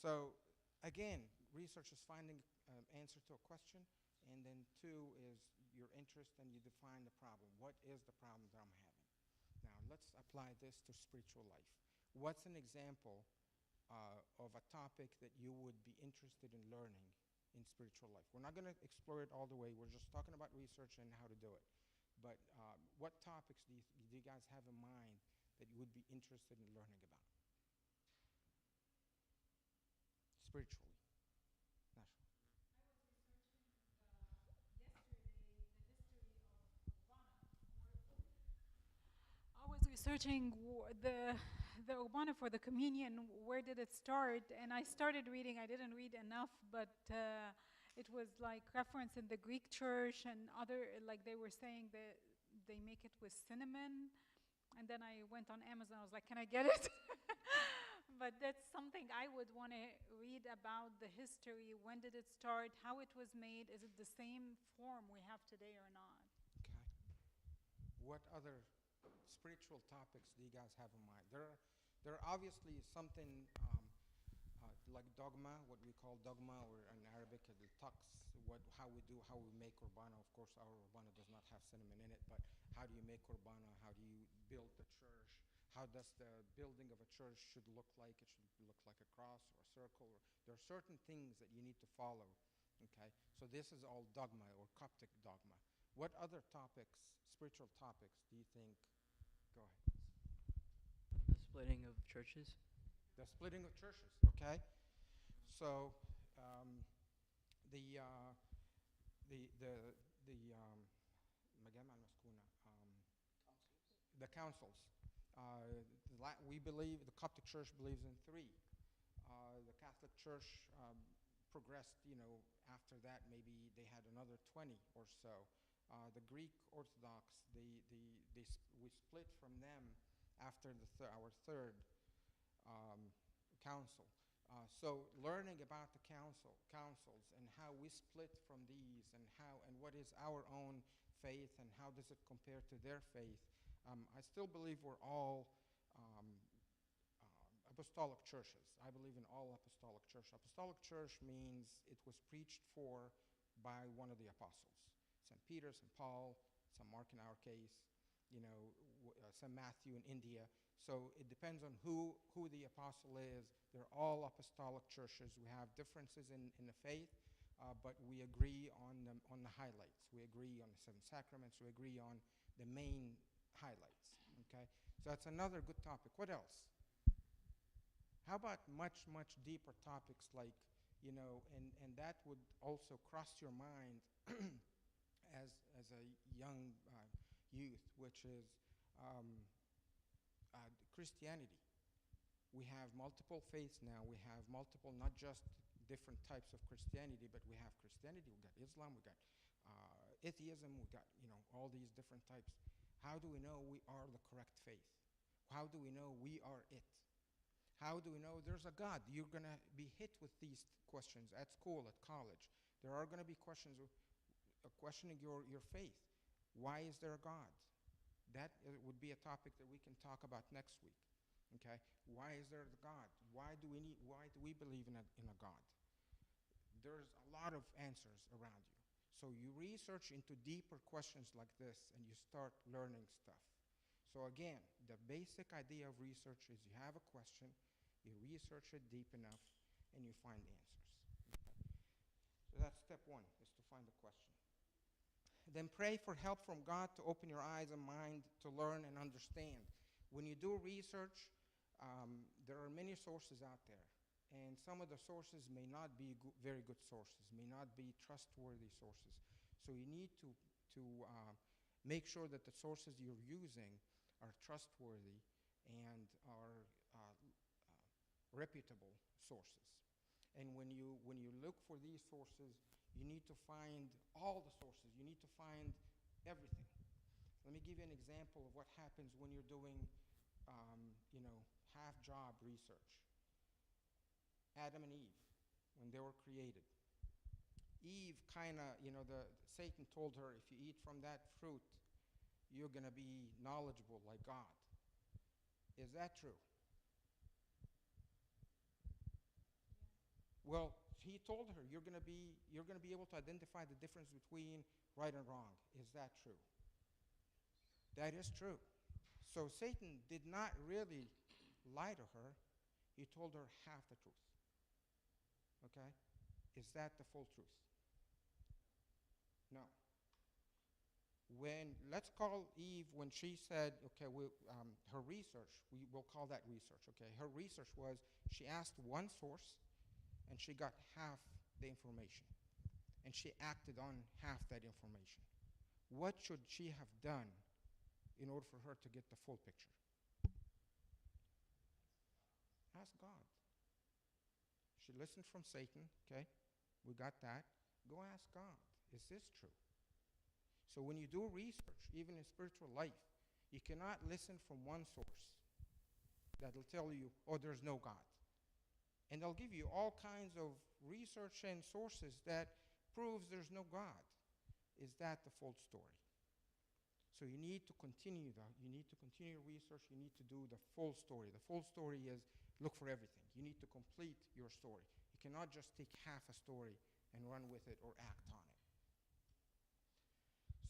So again, research is finding answer to a question, and then two is your interest and you define the problem. What is the problem that I'm having? Now let's apply this to spiritual life. What's an example of a topic that you would be interested in learning in spiritual life? We're not going to explore it all the way. We're just talking about research and how to do it. But what topics do you guys have in mind that you would be interested in learning about? Spiritually. Naturally. I was researching yesterday the history of Urbana. I was researching the Urbana for the communion. Where did it start? And I started reading. I didn't read enough, but it was like reference in the Greek church and other, like they were saying that they make it with cinnamon. And then I went on Amazon. I was like, can I get it? But that's something I would want to read about the history. When did it start? How it was made? Is it the same form we have today or not? Okay. What other spiritual topics do you guys have in mind? There are obviously something like dogma, what we call dogma, or in Arabic, al-taqs, how we make urbana. Of course, our urbana does not have cinnamon in it, but how do you make urbana? How do you build the church? How does the building of a church should look like? It should look like a cross or a circle. There are certain things that you need to follow, okay? So this is all dogma or Coptic dogma. What other topics, spiritual topics, do you think? Go ahead. The splitting of churches. The splitting of churches, okay? So the مجامع المسكونة, the councils. We believe, the Coptic Church believes in three. The Catholic Church progressed, after that maybe they had another 20 or so. The Greek Orthodox, we split from them after our third council. So learning about the councils and how we split from these and what is our own faith and how does it compare to their faith. I still believe we're all apostolic churches. I believe in all apostolic church. Apostolic church means it was preached for by one of the apostles. St. Peter, St. Paul, St. Mark in our case, St. Matthew in India. So it depends on who the apostle is. They're all apostolic churches. We have differences in the faith, but we agree on the highlights. We agree on the seven sacraments. We agree on the main highlights, okay? So that's another good topic. What else? How about much, much deeper topics like, and that would also cross your mind as a young youth, which is Christianity. We have multiple faiths now. We have multiple, not just different types of Christianity, but we have Christianity, we got Islam, we got atheism, we got, all these different types. How do we know we are the correct faith? How do we know we are it? How do we know there's a God? You're going to be hit with these questions at school, at college. There are going to be questions questioning your faith. Why is there a God? That would be a topic that we can talk about next week. Okay? Why is there a God? Why do we believe in a God? There's a lot of answers around you. So you research into deeper questions like this and you start learning stuff. So again, the basic idea of research is you have a question, you research it deep enough, and you find answers. Okay? So that's step one, is to find the question. Then pray for help from God to open your eyes and mind to learn and understand. When you do research, there are many sources out there. And some of the sources may not be very good sources, may not be trustworthy sources. So you need to make sure that the sources you're using are trustworthy and are reputable sources. And when you look for these sources, you need to find all the sources. You need to find everything. Let me give you an example of what happens when you're doing, half-job research. Adam and Eve, when they were created. Eve Satan told her, if you eat from that fruit, you're going to be knowledgeable like God. Is that true? Well, he told her, you're going to be able to identify the difference between right and wrong. Is that true? That is true. So Satan did not really lie to her. He told her half the truth. Okay? Is that the full truth? No. Let's call Eve when she said, okay, her research, we will call that research, okay? Her research was she asked one source and she got half the information. And she acted on half that information. What should she have done in order for her to get the full picture? Ask God. She listened from Satan, okay? We got that. Go ask God, is this true? So when you do research, even in spiritual life, you cannot listen from one source that'll tell you, oh, there's no God. And they'll give you all kinds of research and sources that proves there's no God. Is that the full story? So you need to continue that. You need to continue your research. You need to do the full story. The full story is look for everything. You need to complete your story. You cannot just take half a story and run with it or act on it.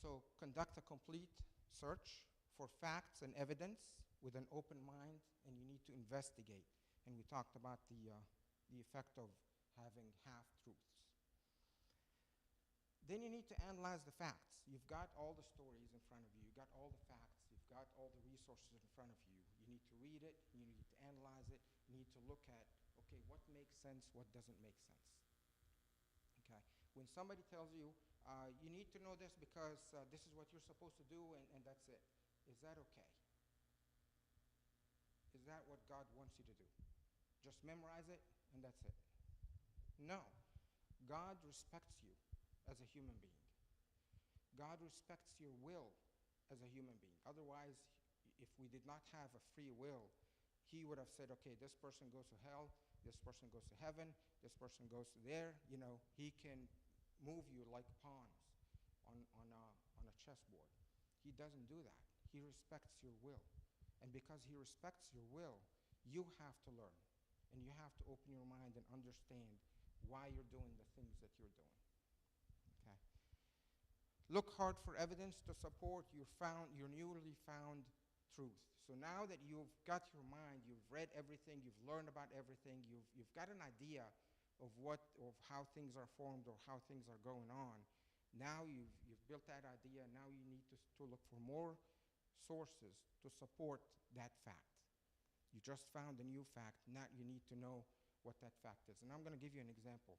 So conduct a complete search for facts and evidence with an open mind, and you need to investigate. And we talked about the effect of having half-truths. Then you need to analyze the facts. You've got all the stories in front of you. You've got all the facts. You've got all the resources in front of you. You need to read it. You need to analyze it. You need to look at, okay, what makes sense, what doesn't make sense. Okay? When somebody tells you, you need to know this because this is what you're supposed to do, and that's it. Is that okay? Is that what God wants you to do? Just memorize it, and that's it. No. God respects you as a human being. God respects your will as a human being. Otherwise, if we did not have a free will, he would have said, okay, this person goes to hell, this person goes to heaven, this person goes to there. You know, he can move you like pawns on a chessboard. He doesn't do that. He respects your will. And because he respects your will, you have to learn. And you have to open your mind and understand why you're doing the things that you're doing. Okay? Look hard for evidence to support your newly found truth. So now that you've got your mind, you've read everything, you've learned about everything, you've got an idea of how things are formed or how things are going on. Now you've built that idea, and now you need to look for more sources to support that fact. You just found a new fact. Now you need to know what that fact is. And I'm going to give you an example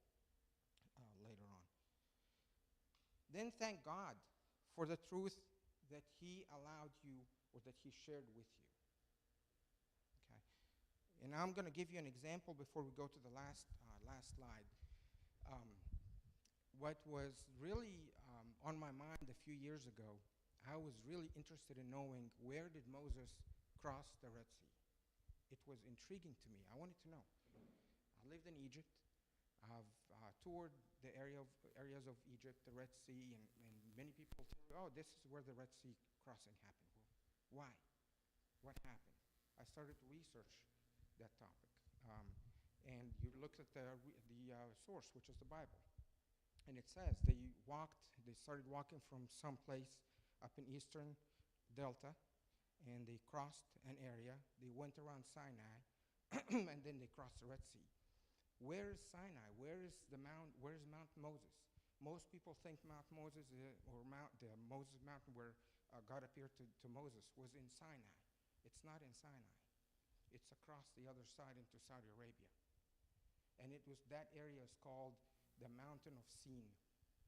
later on. Then thank God for the truth that he allowed you or that he shared with you. Okay? And I'm going to give you an example before we go to the last slide. What was really on my mind a few years ago, I was really interested in knowing, where did Moses cross the Red Sea? It was intriguing to me. I wanted to know. I lived in Egypt. I've toured the areas of Egypt, the Red Sea, and many people tell me, oh, this is where the Red Sea crossing happened. Well, why? What happened? I started to research that topic. And you looked at the source, which is the Bible. And it says they started walking from some place up in eastern Delta, and they crossed an area. They went around Sinai, and then they crossed the Red Sea. Where is Sinai? Where is Mount Moses? Most people think Mount Moses or the Moses mountain where God appeared to Moses was in Sinai. It's not in Sinai. It's across the other side into Saudi Arabia. And that area is called the Mountain of Sin.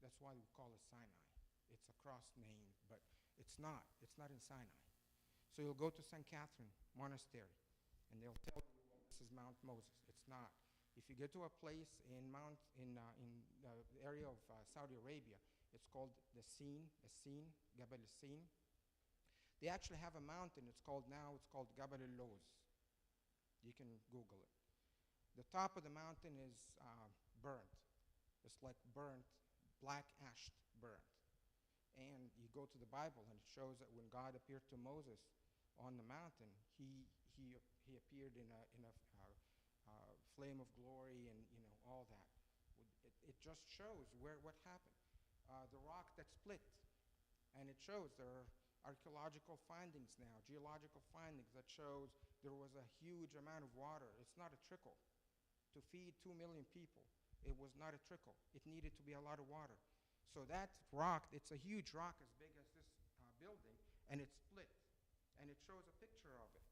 That's why we call it Sinai. It's a cross name, but it's not. It's not in Sinai. So you'll go to St. Catherine Monastery, and they'll tell you, well, this is Mount Moses. It's not. If you get to a place in the area of Saudi Arabia, it's called the Sin, Jabal al-Sin. They actually have a mountain. It's called Jabal al-Lawz. You can Google it. The top of the mountain is burnt. It's like burnt, black ash burnt. And you go to the Bible, and it shows that when God appeared to Moses on the mountain, he appeared in a flame of glory, and all that. It just shows what happened. The rock that split, and it shows there are archaeological findings now, geological findings that shows there was a huge amount of water. It's not a trickle. To feed 2 million people, it was not a trickle. It needed to be a lot of water. So that rock, it's a huge rock as big as this building, and it split, and it shows a picture of it.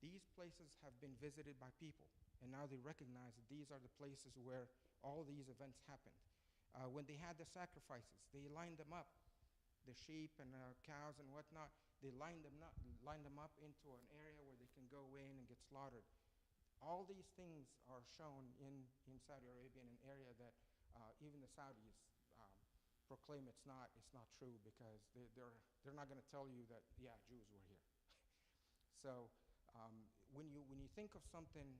These places have been visited by people, and now they recognize that these are the places where all these events happened. When they had the sacrifices, they lined them up, the sheep and cows and whatnot. They lined them up into an area where they can go in and get slaughtered. All these things are shown in Saudi Arabia, in an area that even the Saudis proclaim it's not true, because they're not going to tell you that, yeah, Jews were here. So when you think of something,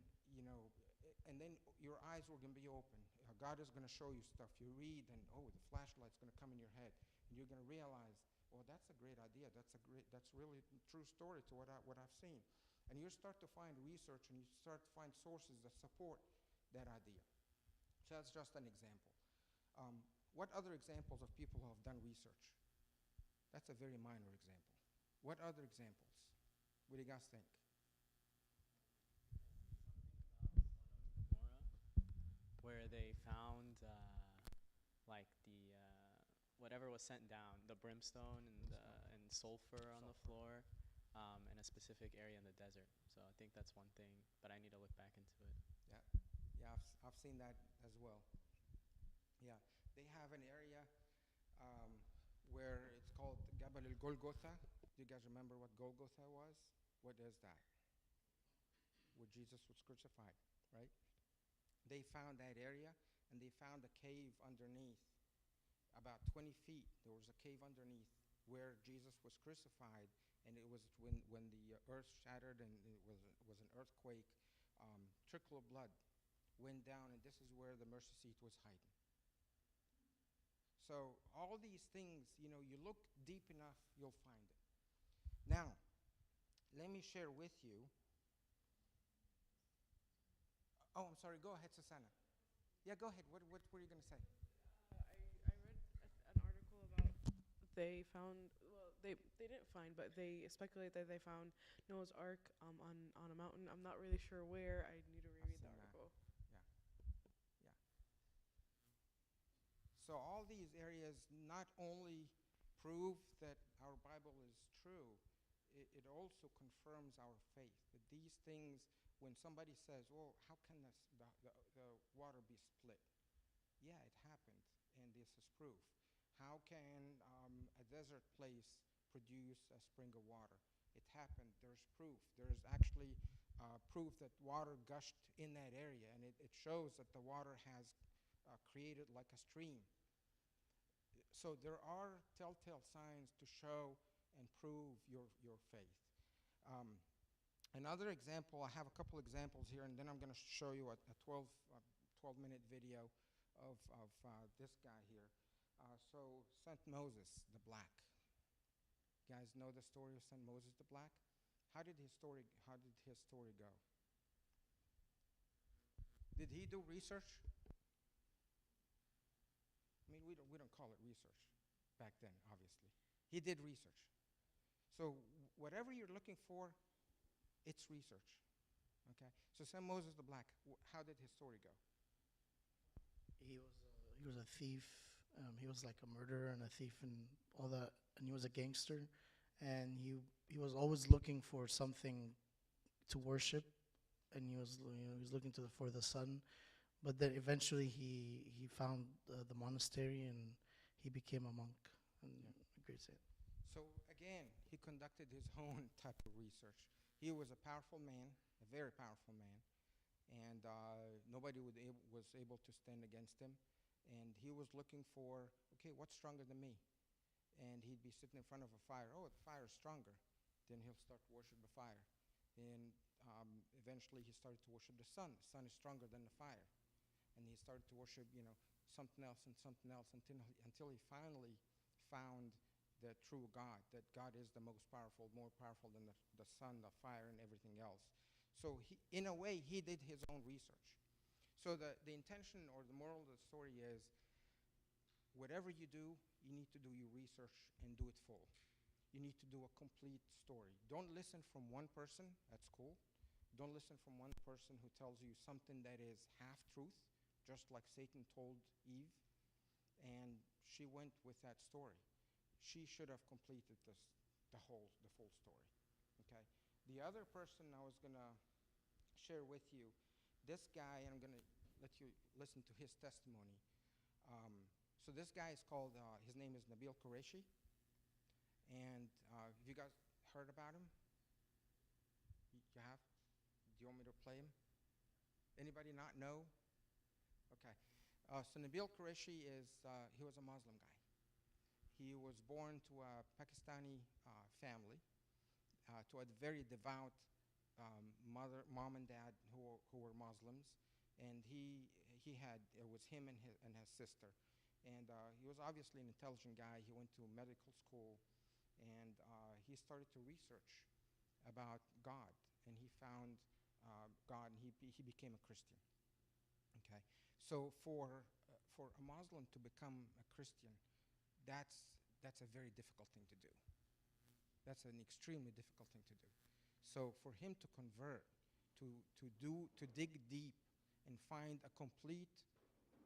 and then your eyes are going to be open. God is going to show you stuff. You read, and the flashlight's going to come in your head, and you're going to realize, oh, that's a great idea. That's really a true story to what I've seen. And you start to find research, and you start to find sources that support that idea. So that's just an example. What other examples of people who have done research? That's a very minor example. What other examples? What do you guys think? Where they found like the whatever was sent down, the brimstone and sulfur on the floor, in a specific area in the desert. So I think that's one thing, but I need to look back into it. Yeah, I've seen that as well. Yeah, they have an area where it's called Jabal al-Golgotha. Do you guys remember what Golgotha was? What is that? Where Jesus was crucified, right? They found that area, and they found a cave underneath, about 20 feet. There was a cave underneath where Jesus was crucified, and it was when the earth shattered and it was an earthquake. Trickle of blood went down, and this is where the mercy seat was hiding. So all these things, you look deep enough, you'll find it. Now, let me share with you. Oh, I'm sorry. Go ahead, Susanna. Yeah, go ahead. What were you going to say? I read an article about they found, well, they didn't find, but they speculate that they found Noah's Ark on a mountain. I'm not really sure where. I need to reread the article. Yeah. So all these areas not only prove that our Bible is true, it also confirms our faith. That these things, when somebody says, well, how can the water be split? Yeah, it happened, and this is proof. How can a desert place produce a spring of water? It happened. There's proof. There's actually proof that water gushed in that area, and it shows that the water has created like a stream. So there are telltale signs to show and prove your faith. Another example, I have a couple examples here, and then I'm going to show you a 12-minute video of this guy here. So St. Moses the Black. You guys know the story of St. Moses the Black? How did his story go? Did he do research? I mean, we don't call it research back then, obviously. He did research. So whatever you're looking for, it's research. Okay? So St. Moses the Black, how did his story go? He was a thief. He was like a murderer and a thief and all that, and he was a gangster, and he was always looking for something to worship, and he was looking for the sun, but then eventually he found the monastery, and he became a monk. And a great saint. So again, he conducted his own type of research. He was a powerful man, a very powerful man, and nobody was able to stand against him. And he was looking for, okay, what's stronger than me? And he'd be sitting in front of a fire. Oh, the fire is stronger. Then he'll start to worship the fire. And eventually he started to worship the sun. The sun is stronger than the fire. And he started to worship, something else and something else until he finally found the true God, that God is the most powerful, more powerful than the sun, the fire, and everything else. So in a way, he did his own research. So the intention or the moral of the story is, whatever you do, you need to do your research and do it full. You need to do a complete story. Don't listen from one person at school. Don't listen from one person who tells you something that is half-truth, just like Satan told Eve, and she went with that story. She should have completed the full story, okay? The other person I was going to share with you, this guy, and I'm going to let you listen to his testimony. So this guy is called, his name is Nabil Qureshi. And have you guys heard about him? You have? Do you want me to play him? Anybody not know? Okay. So Nabil Qureshi he was a Muslim guy. He was born to a Pakistani family, to a very devout mom and dad who were Muslims. And it was him and his sister. And he was obviously an intelligent guy. He went to medical school, and he started to research about God. And he found God, and he became a Christian. Okay, so for a Muslim to become a Christian, that's a very difficult thing to do. That's an extremely difficult thing to do. So for him to convert, to dig deep and find a complete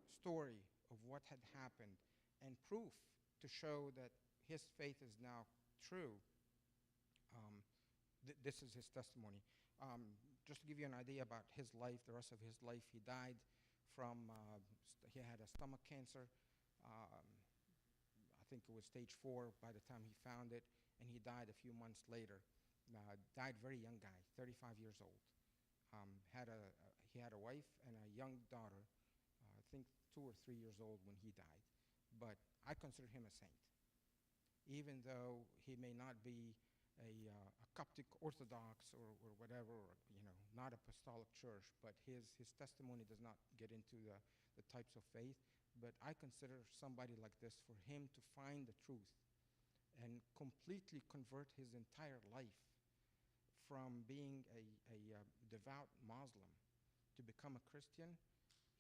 story of what had happened and proof to show that his faith is now true, this is his testimony. Just to give you an idea about his life, the rest of his life, he died from, he had a stomach cancer. I think it was stage 4 by the time he found it, and he died a few months later. Died very young guy, 35 years old. He had a wife and a young daughter, I think 2 or 3 years old when he died. But I consider him a saint. Even though he may not be a Coptic Orthodox or whatever, or, not apostolic church, but his testimony does not get into the types of faith. But I consider somebody like this, for him to find the truth and completely convert his entire life from being a devout Muslim to become a Christian,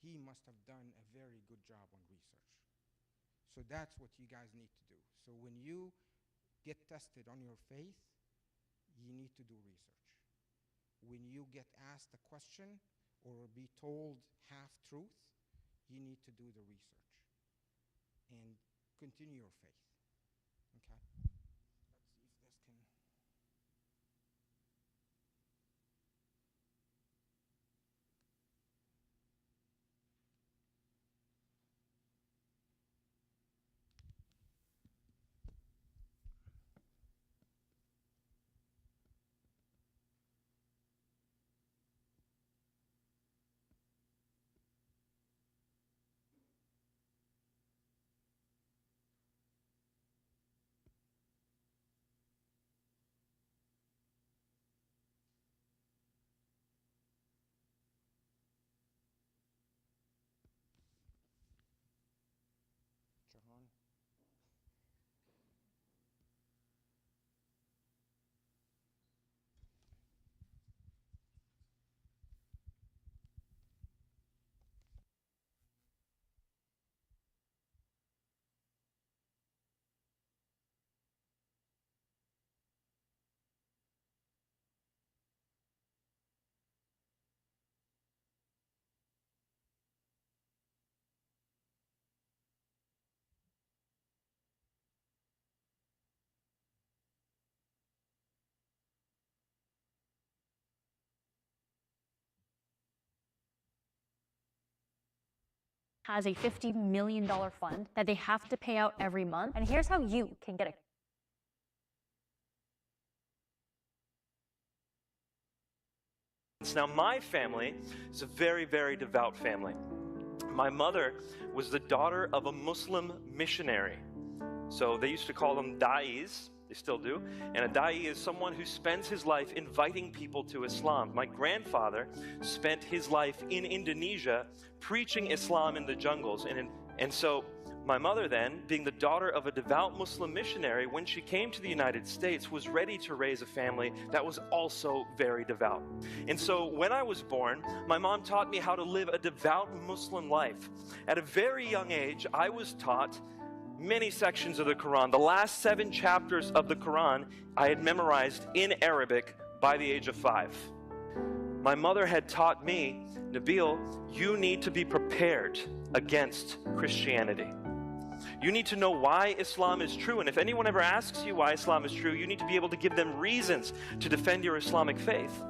he must have done a very good job on research. So that's what you guys need to do. So when you get tested on your faith, you need to do research. When you get asked a question or be told half-truth, you need to do the research and continue your faith. Okay? Let's see if this can... John? Has a $50 million fund that they have to pay out every month. And here's how you can get a Now, my family is a very, very devout family. My mother was the daughter of a Muslim missionary. So they used to call them da'is. They still do. And a da'i is someone who spends his life inviting people to Islam. My grandfather spent his life in Indonesia preaching Islam in the jungles. And so My mother then, being the daughter of a devout Muslim missionary, when she came to the United States, was ready to raise a family that was also very devout. And so when I was born, my mom taught me how to live a devout Muslim life. At a very young age, I was taught many sections of the Quran. The last 7 chapters of the Quran I had memorized in Arabic by the age of 5. My mother had taught me, Nabil, you need to be prepared against Christianity. You need to know why Islam is true. And if anyone ever asks you why Islam is true, you need to be able to give them reasons to defend your Islamic faith.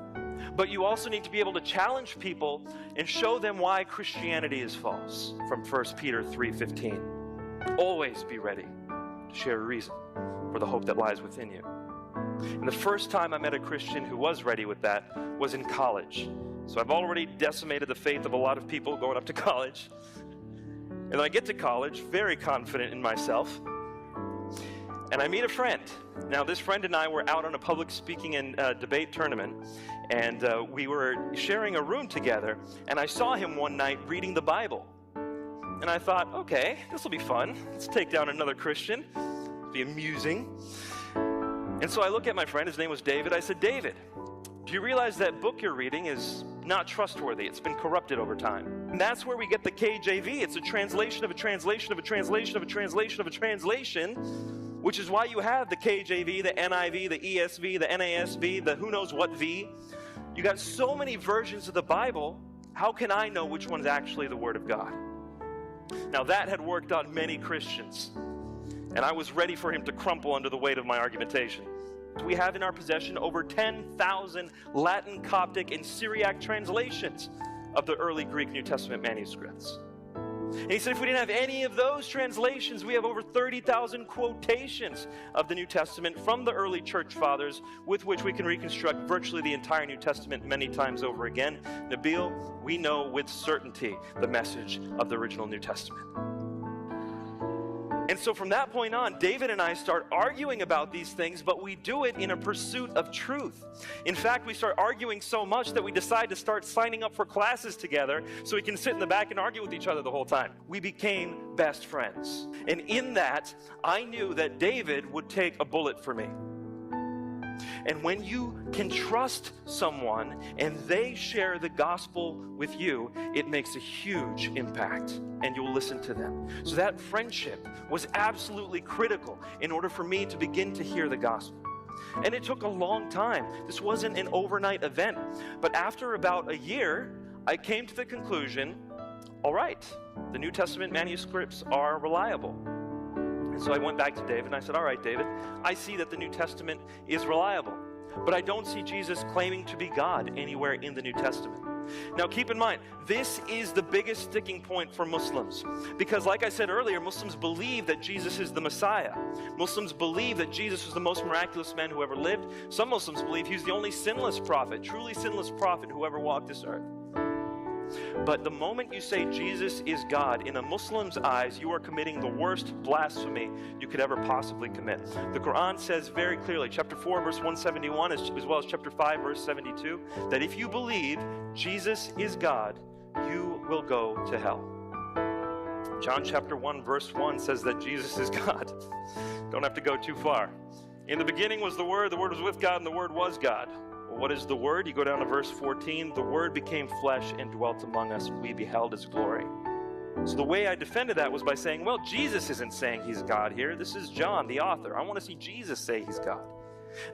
But you also need to be able to challenge people and show them why Christianity is false. From 1 Peter 3:15. Always be ready to share a reason for the hope that lies within you. And the first time I met a Christian who was ready with that was in college. So I've already decimated the faith of a lot of people going up to college. And then I get to college, very confident in myself, and I meet a friend. Now, this friend and I were out on a public speaking and debate tournament, and we were sharing a room together, and I saw him one night reading the Bible. And I thought, okay, this will be fun. Let's take down another Christian. It'll be amusing. And so I look at my friend, his name was David. I said, David, do you realize that book you're reading is not trustworthy? It's been corrupted over time. And that's where we get the KJV. It's a translation of a translation of a translation of a translation of a translation, which is why you have the KJV, the NIV, the ESV, the NASV, the who knows what V. You got so many versions of the Bible. How can I know which one's actually the Word of God? Now that had worked on many Christians, and I was ready for him to crumple under the weight of my argumentation. We have in our possession over 10,000 Latin, Coptic, and Syriac translations of the early Greek New Testament manuscripts. And he said if we didn't have any of those translations, we have over 30,000 quotations of the New Testament from the early church fathers with which we can reconstruct virtually the entire New Testament many times over again. Nabil, we know with certainty the message of the original New Testament. And so from that point on, David and I start arguing about these things, but we do it in a pursuit of truth. In fact, we start arguing so much that we decide to start signing up for classes together so we can sit in the back and argue with each other the whole time. We became best friends. And in that, I knew that David would take a bullet for me. And when you can trust someone and they share the gospel with you, it makes a huge impact and you'll listen to them. So that friendship was absolutely critical in order for me to begin to hear the gospel. And it took a long time. This wasn't an overnight event. But after about a year, I came to the conclusion, all right, the New Testament manuscripts are reliable. So I went back to David and I said, all right, David, I see that the New Testament is reliable, but I don't see Jesus claiming to be God anywhere in the New Testament. Now keep in mind, this is the biggest sticking point for Muslims, because like I said earlier, Muslims believe that Jesus is the Messiah. Muslims believe that Jesus was the most miraculous man who ever lived. Some Muslims believe he's the only sinless prophet, truly sinless prophet who ever walked this earth. But the moment you say Jesus is God, in a Muslim's eyes, you are committing the worst blasphemy you could ever possibly commit. The Quran says very clearly, chapter 4, verse 171, as well as chapter 5, verse 72, that if you believe Jesus is God, you will go to hell. John chapter 1, verse 1 says that Jesus is God. Don't have to go too far. In the beginning was the Word was with God, and the Word was God. What is the Word? You go down to verse 14. The Word became flesh and dwelt among us, and we beheld His glory. So the way I defended that was by saying, well, Jesus isn't saying He's God here. This is John, the author. I want to see Jesus say He's God.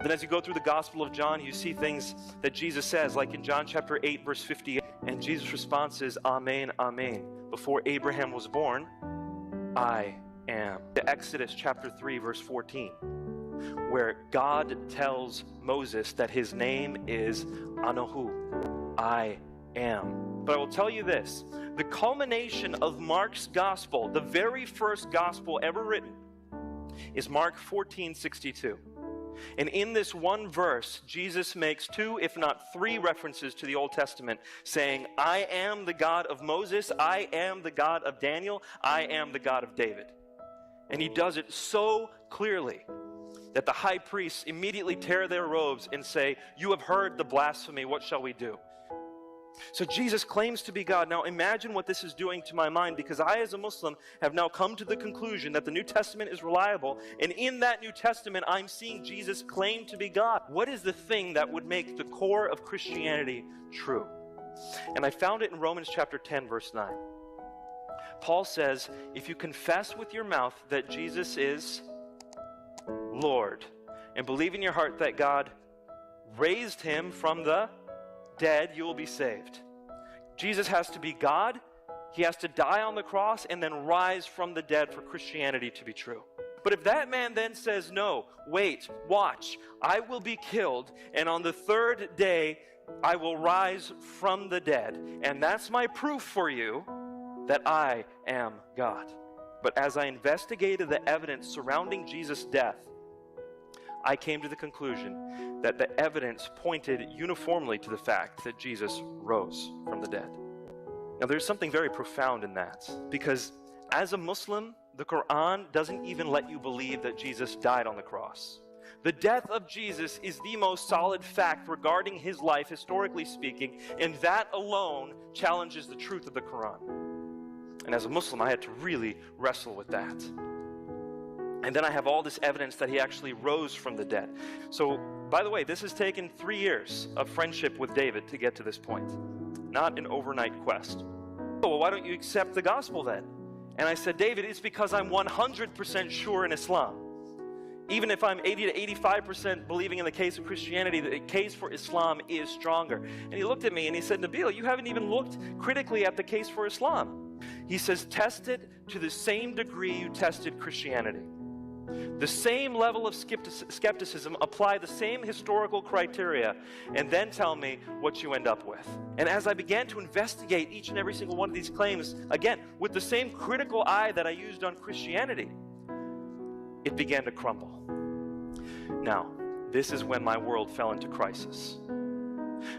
Then as you go through the Gospel of John, you see things that Jesus says, like in John chapter 8, verse 58. And Jesus' response is, Amen, Amen. Before Abraham was born, I am. Exodus chapter 3, verse 14. Where God tells Moses that his name is Anohu, I am. But I will tell you this, the culmination of Mark's gospel, the very first gospel ever written, is Mark 14:62. And in this one verse, Jesus makes 2, if not 3 references to the Old Testament, saying, I am the God of Moses, I am the God of Daniel, I am the God of David. And he does it so clearly that the high priests immediately tear their robes and say, you have heard the blasphemy, what shall we do? So Jesus claims to be God. Now imagine what this is doing to my mind, because I as a Muslim have now come to the conclusion that the New Testament is reliable, and in that New Testament I'm seeing Jesus claim to be God. What is the thing that would make the core of Christianity true? And I found it in Romans chapter 10, verse 9. Paul says, if you confess with your mouth that Jesus is Lord, and believe in your heart that God raised him from the dead, you will be saved. Jesus has to be God, he has to die on the cross, and then rise from the dead for Christianity to be true. But if that man then says, no, wait, watch, I will be killed, and on the third day I will rise from the dead, and that's my proof for you that I am God. But as I investigated the evidence surrounding Jesus' death, I came to the conclusion that the evidence pointed uniformly to the fact that Jesus rose from the dead. Now, there's something very profound in that, because as a Muslim, the Quran doesn't even let you believe that Jesus died on the cross. The death of Jesus is the most solid fact regarding his life, historically speaking, and that alone challenges the truth of the Quran. And as a Muslim, I had to really wrestle with that. And then I have all this evidence that he actually rose from the dead. So, by the way, this has taken 3 years of friendship with David to get to this point. Not an overnight quest. Oh, well, why don't you accept the gospel then? And I said, David, it's because I'm 100% sure in Islam. Even if I'm 80 to 85% believing in the case of Christianity, the case for Islam is stronger. And he looked at me and he said, Nabil, you haven't even looked critically at the case for Islam. He says, test it to the same degree you tested Christianity. The same level of skepticism, apply the same historical criteria, and then tell me what you end up with. And as I began to investigate each and every single one of these claims, again, with the same critical eye that I used on Christianity, it began to crumble. Now, this is when my world fell into crisis.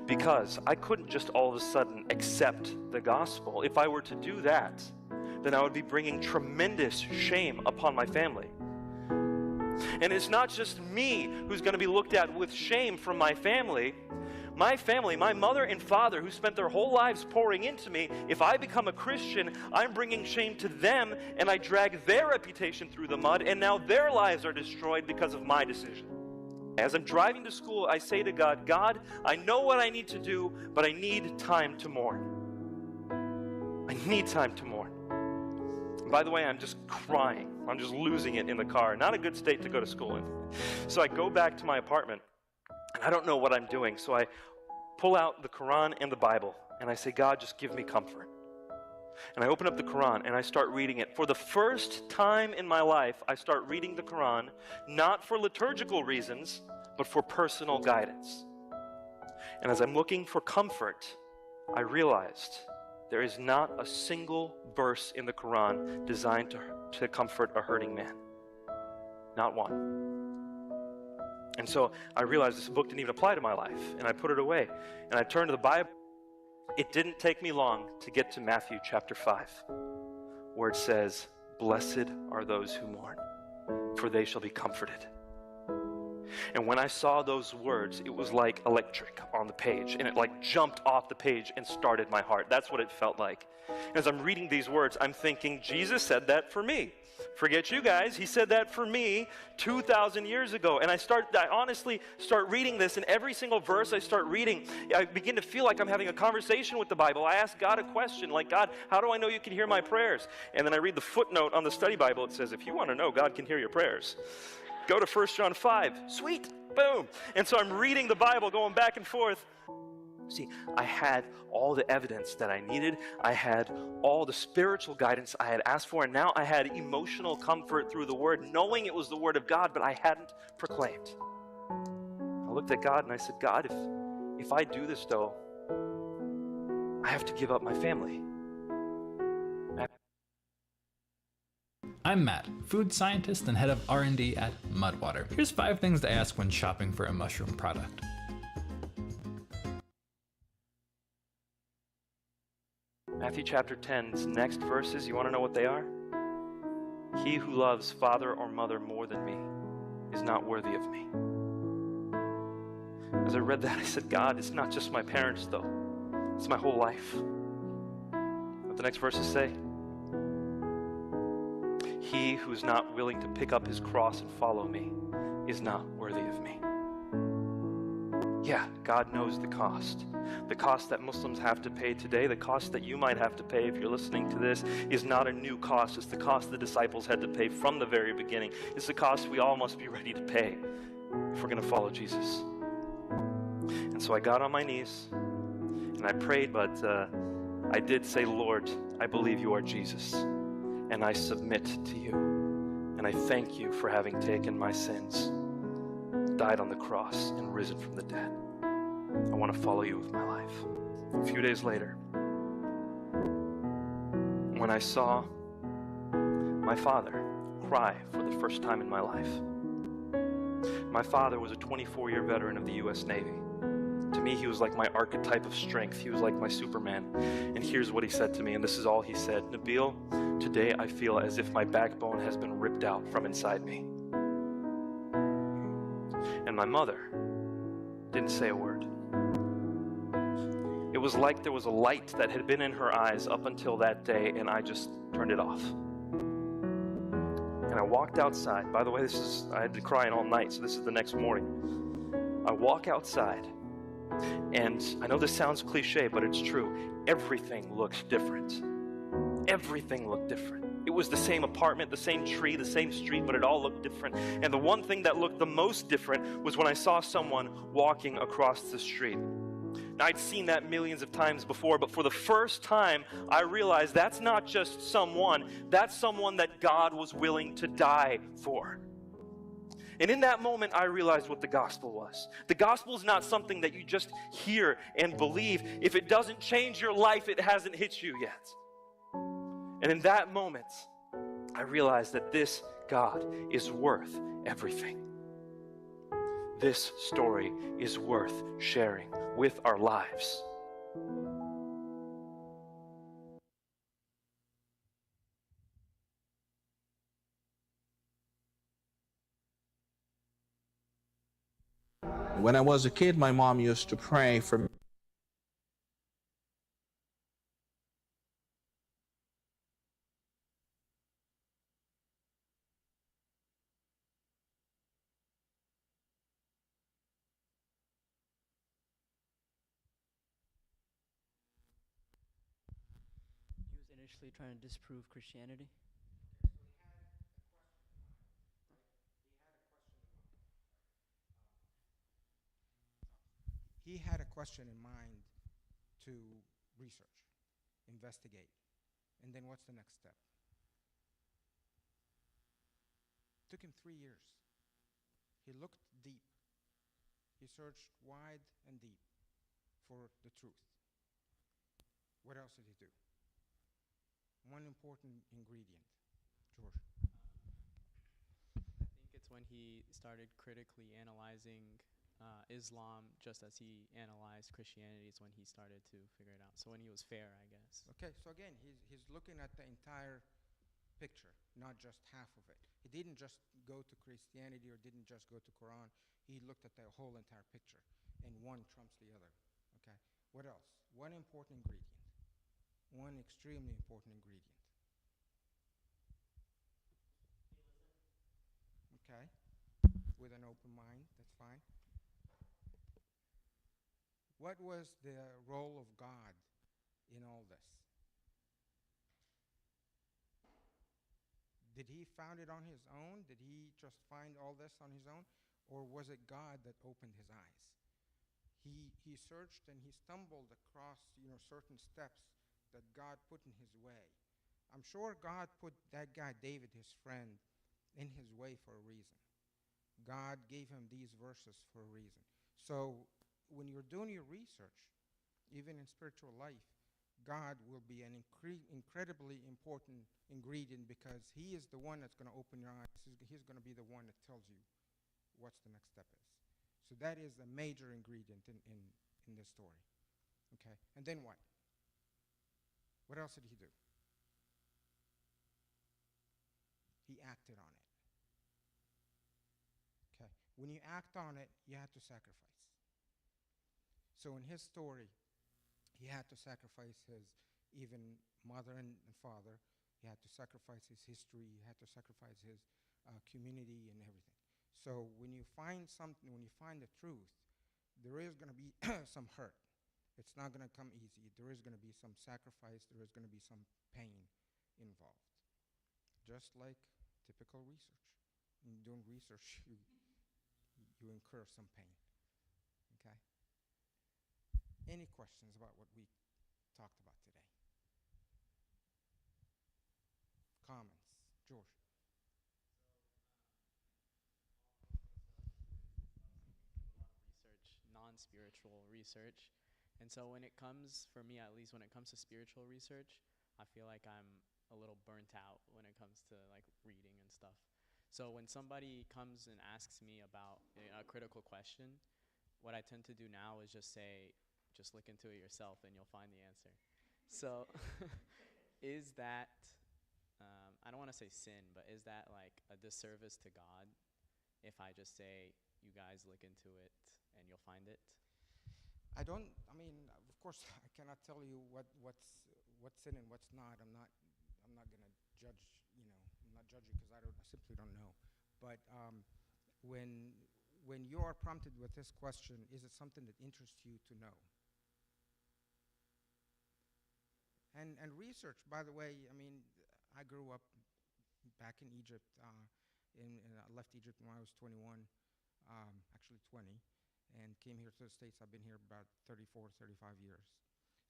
Because I couldn't just all of a sudden accept the gospel. If I were to do that, then I would be bringing tremendous shame upon my family. And it's not just me who's going to be looked at with shame from my family. My family, my mother and father, who spent their whole lives pouring into me, if I become a Christian, I'm bringing shame to them, and I drag their reputation through the mud, and now their lives are destroyed because of my decision. As I'm driving to school, I say to God, God, I know what I need to do, but I need time to mourn. I need time to mourn. And by the way, I'm just crying. I'm just losing it in the car. Not a good state to go to school in. So I go back to my apartment, and I don't know what I'm doing. So I pull out the Quran and the Bible, and I say, God, just give me comfort. And I open up the Quran, and I start reading it. For the first time in my life, I start reading the Quran, not for liturgical reasons, but for personal guidance. And as I'm looking for comfort, I realized there is not a single verse in the Quran designed to comfort a hurting man. Not one. And so I realized this book didn't even apply to my life, and I put it away. And I turned to the Bible. It didn't take me long to get to Matthew chapter 5, where it says, blessed are those who mourn, for they shall be comforted. And when I saw those words, it was like electric on the page, and it like jumped off the page and started my heart. That's what it felt like. As I'm reading these words, I'm thinking, Jesus said that for me. Forget you guys, he said that for me 2,000 years ago. And I honestly start reading this, and every single verse I start reading, I begin to feel like I'm having a conversation with the Bible. I ask God a question, like, God, how do I know you can hear my prayers? And then I read the footnote on the study Bible. It says, if you want to know God can hear your prayers, go to 1 John 5. Sweet, boom. And so I'm reading the Bible, going back and forth. See, I had all the evidence that I needed. I had all the spiritual guidance I had asked for, and now I had emotional comfort through the Word, knowing it was the Word of God, but I hadn't proclaimed. I looked at God and I said, God, if I do this, though, I have to give up my family. I'm Matt, food scientist and head of R&D at Mudwater. Here's 5 things to ask when shopping for a mushroom product. Matthew chapter 10's next verses, you want to know what they are? He who loves father or mother more than me is not worthy of me. As I read that, I said, God, it's not just my parents, though. It's my whole life. What the next verses say? He who is not willing to pick up his cross and follow me is not worthy of me. Yeah, God knows the cost. The cost that Muslims have to pay today, the cost that you might have to pay if you're listening to this, is not a new cost. It's the cost the disciples had to pay from the very beginning. It's the cost we all must be ready to pay if we're going to follow Jesus. And so I got on my knees and I prayed, but I did say, Lord, I believe you are Jesus, and I submit to you. And I thank you for having taken my sins, died on the cross, and risen from the dead. I want to follow you with my life. A few days later, when I saw my father cry for the first time in my life. My father was a 24-year veteran of the U.S. Navy. To me, he was like my archetype of strength. He was like my Superman. And here's what he said to me, and this is all he said. Nabil, today I feel as if my backbone has been ripped out from inside me. And my mother didn't say a word. It was like there was a light that had been in her eyes up until that day, and I just turned it off. And I walked outside. By the way, I had to cry all night, so this is the next morning. I walk outside, and I know this sounds cliche, but it's true. Everything looked different. Everything looked different. It was the same apartment, the same tree, the same street, but it all looked different. And the one thing that looked the most different was when I saw someone walking across the street. Now, I'd seen that millions of times before, but for the first time, I realized that's not just someone, that's someone that God was willing to die for. And in that moment, I realized what the gospel was. The gospel is not something that you just hear and believe. If it doesn't change your life, it hasn't hit you yet. And in that moment, I realized that this God is worth everything. This story is worth sharing with our lives. When I was a kid, my mom used to pray for me. He was initially trying to disprove Christianity. He had a question in mind to research, investigate, and then what's the next step? Took him 3 years. He looked deep. He searched wide and deep for the truth. What else did he do? One important ingredient, George. I think it's when he started critically analyzing Islam just as he analyzed Christianity is when he started to figure it out. So when he was fair, I guess. Okay, so again, he's looking at the entire picture, not just half of it. He didn't just go to Christianity or didn't just go to Quran. He looked at the whole entire picture, and one trumps the other. Okay, what else? One important ingredient. One extremely important ingredient. Okay, with an open mind, that's fine. What was the role of God in all this? Did he found it on his own? Did he just find all this on his own? Or was it God that opened his eyes? He searched and he stumbled across, certain steps that God put in his way. I'm sure God put that guy, David, his friend, in his way for a reason. God gave him these verses for a reason. So when you're doing your research, even in spiritual life, God will be an incredibly important ingredient because he is the one that's going to open your eyes. He's going to be the one that tells you what's the next step is. So that is a major ingredient in this story. Okay, and then what? What else did he do? He acted on it. Okay, when you act on it, you have to sacrifice. So in his story, He had to sacrifice his even mother and father. He had to sacrifice his history. He had to sacrifice his community and everything. So when you find something, when you find the truth, there is going to be some hurt. It's not going to come easy. There is going to be some sacrifice. There is going to be some pain involved. Just like typical research. In doing research, you incur some pain. Okay? Any questions about what we talked about today? Comments? George? Research, non-spiritual research. And so when it comes, for me at least, when it comes to spiritual research, I feel like I'm a little burnt out when it comes to like reading and stuff. So when somebody comes and asks me about a critical question, what I tend to do now is just say, just look into it yourself and you'll find the answer. So is that, I don't want to say sin, but is that like a disservice to God if I just say, you guys look into it and you'll find it? I mean, of course, I cannot tell you what's in and what's not. I'm not going to judge, I'm not judging because I simply don't know. But when you are prompted with this question, is it something that interests you to know? And research, by the way, I mean, I grew up back in Egypt. I left Egypt when I was 21, actually 20, and came here to the States. I've been here about 34, 35 years.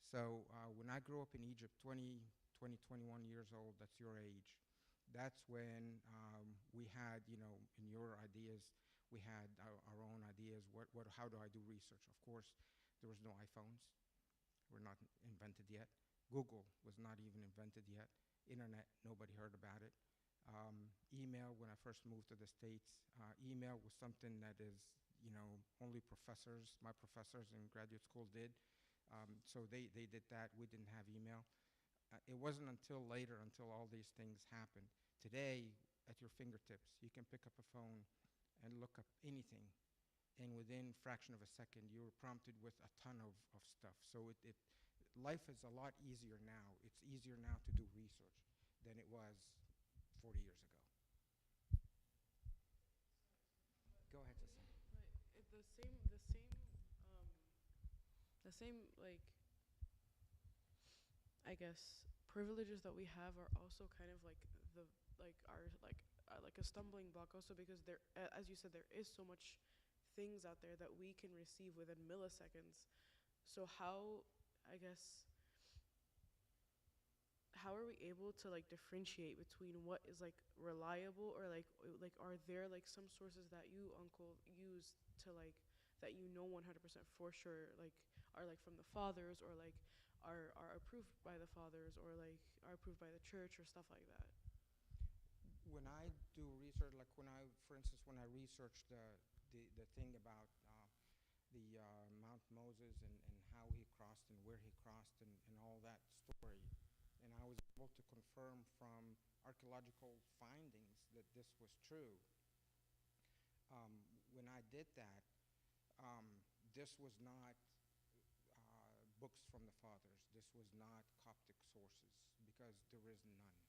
So when I grew up in Egypt, 20, 21 years old, that's your age, that's when we had, in your ideas, we had our own ideas. How do I do research? Of course, there was no iPhones. Were not invented yet. Google was not even invented yet. Internet, nobody heard about it. Email, when I first moved to the States, email was something that is, only professors, my professors in graduate school did. So they did that. We didn't have email. It wasn't until later, until all these things happened. Today, at your fingertips, you can pick up a phone and look up anything. And within a fraction of a second, you're prompted with a ton of stuff. So life is a lot easier now. It's easier now to do research than it was 40 years ago. Go ahead, Cecilia. But the same like, I guess, privileges that we have are also kind of like like a stumbling block also, because there, as you said, there is so much things out there that we can receive within milliseconds. So how, I guess, how are we able to like differentiate between what is like reliable, or like are there like some sources that you, uncle, use to like, that 100% for sure like are like from the fathers, or like are approved by the fathers, or like are approved by the church or stuff like that? When I do research, like for instance, when I researched the thing about the Mount Moses and how he crossed and where he crossed and all that story, and I was able to confirm from archaeological findings that this was true. When I did that, this was not books from the fathers. This was not Coptic sources, because there is none.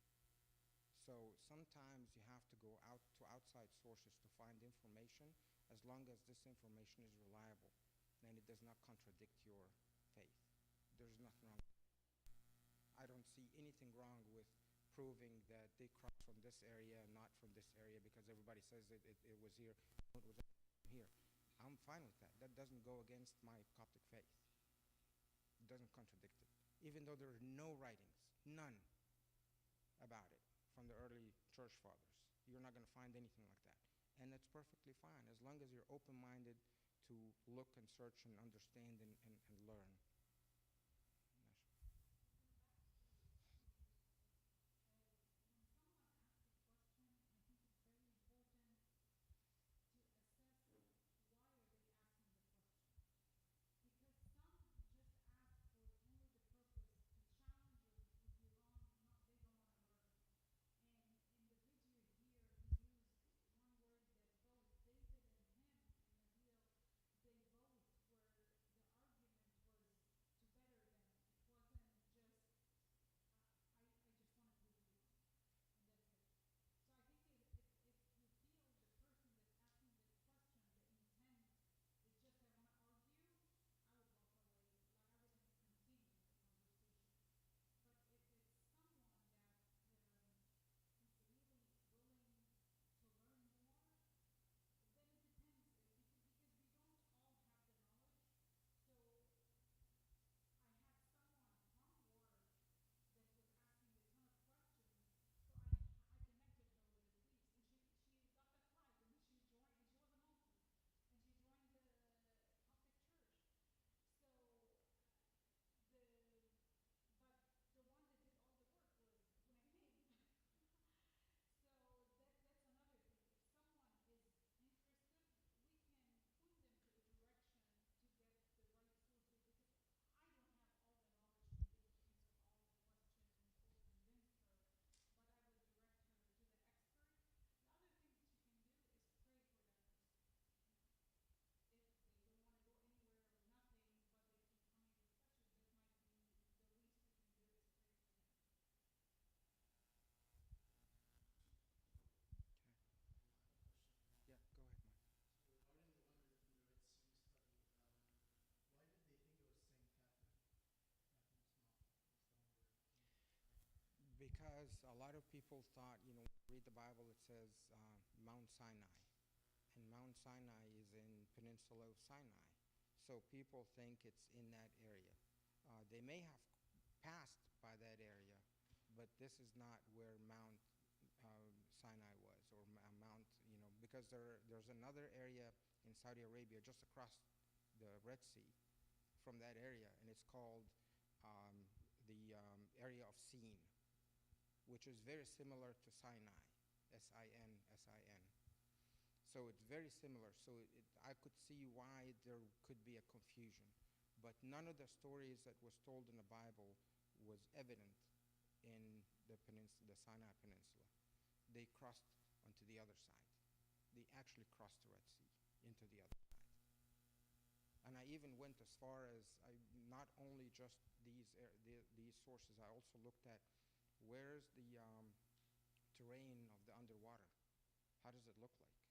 So sometimes you have to go out to outside sources to find information, as long as this information is reliable and it does not contradict your faith. There's nothing wrong. I don't see anything wrong with proving that they crossed from this area and not from this area, because everybody says it was here, it was here. I'm fine with that. That doesn't go against my Coptic faith. It doesn't contradict it. Even though there are no writings, none about it from the early church fathers. You're not going to find anything like that. And that's perfectly fine, as long as you're open-minded to look and search and understand and learn. because a lot of people thought, read the Bible, it says Mount Sinai. And Mount Sinai is in Peninsula of Sinai. So people think it's in that area. They may have passed by that area, but this is not where Mount Sinai was, or Mount, because there's another area in Saudi Arabia just across the Red Sea from that area, and it's called the area of Sin, which is very similar to Sinai, S-I-N, S-I-N. So it's very similar. So I could see why there could be a confusion. But none of the stories that was told in the Bible was evident in the Sinai Peninsula. They crossed onto the other side. They actually crossed the Red Sea into the other side. And I even went as far as, not only just these sources, I also looked at where's the terrain of the underwater. How does it look like?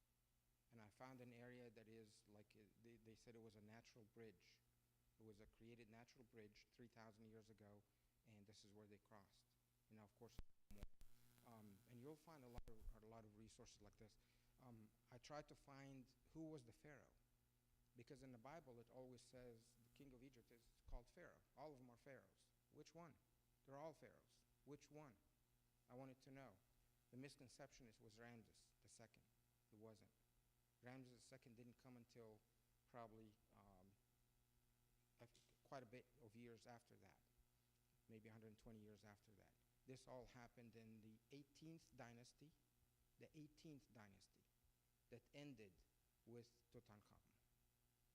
And I found an area that is like, they said it was a natural bridge. It was a created natural bridge 3,000 years ago, and this is where they crossed. And now, of course, more. And you'll find a lot of resources like this. I tried to find who was the Pharaoh, because in the Bible it always says the king of Egypt is called Pharaoh. All of them are pharaohs. Which one? They're all pharaohs. Which one? I wanted to know. The misconception was Ramses II. It wasn't. Ramses II didn't come until probably quite a bit of years after that, maybe 120 years after that. This all happened in the 18th dynasty, that ended with Tutankhamun.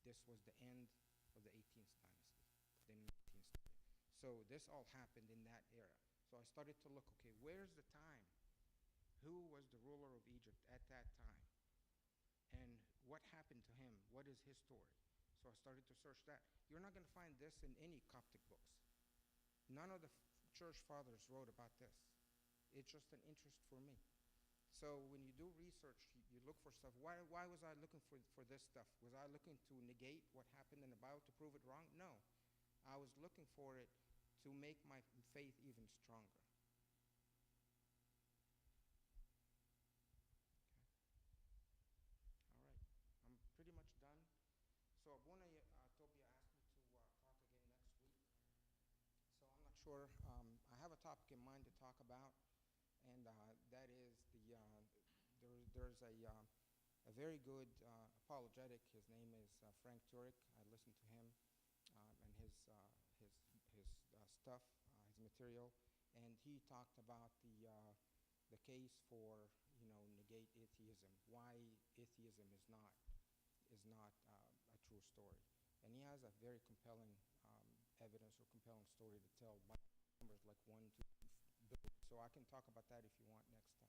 This was the end of the 18th dynasty, the 19th century. So this all happened in that era. So I started to look, okay, where's the time? Who was the ruler of Egypt at that time? And what happened to him? What is his story? So I started to search that. You're not going to find this in any Coptic books. None of the church fathers wrote about this. It's just an interest for me. So when you do research, you look for stuff. Why was I looking for this stuff? Was I looking to negate what happened in the Bible to prove it wrong? No. I was looking for it to make my faith even stronger. I'm pretty much done. So Abuna Tobia asked me to talk again next week. So I'm not sure. I have a topic in mind to talk about, and that is there's a very good apologetic. His name is Frank Turek. I listened to him and his stuff, his material, and he talked about the case for negate atheism. Why atheism is not a true story, and he has a very compelling evidence or compelling story to tell by numbers like 1 to billion. So I can talk about that if you want next time.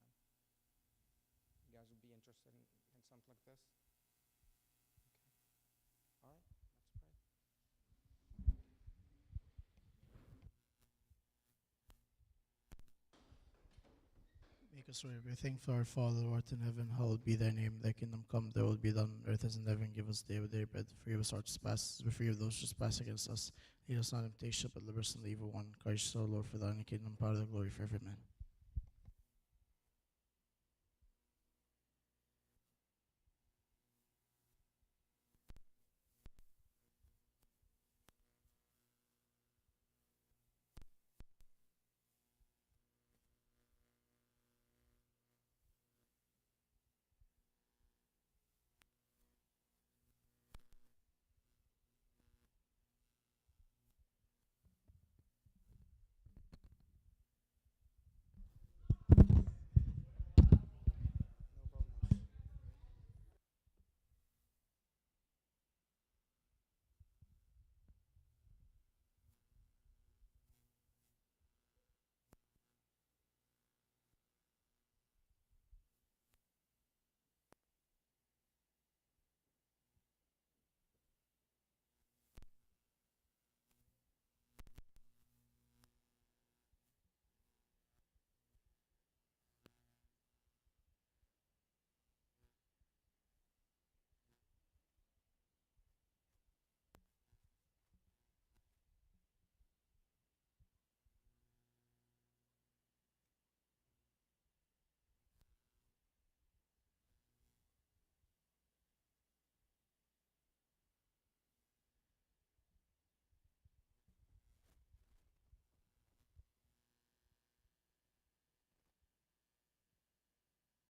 You guys would be interested in something like this? Okay. All right, let's pray. Make us pray. We're thankful, our Father, who art in heaven, hallowed be thy name. Thy kingdom come, thy will be done on earth as in heaven. Give us daily our bread. Forgive us our trespasses. We forgive those who trespass against us. Lead us not into temptation, but deliver us from the evil one. Christ our Lord, for thine is the kingdom, power, and the glory forever. Amen.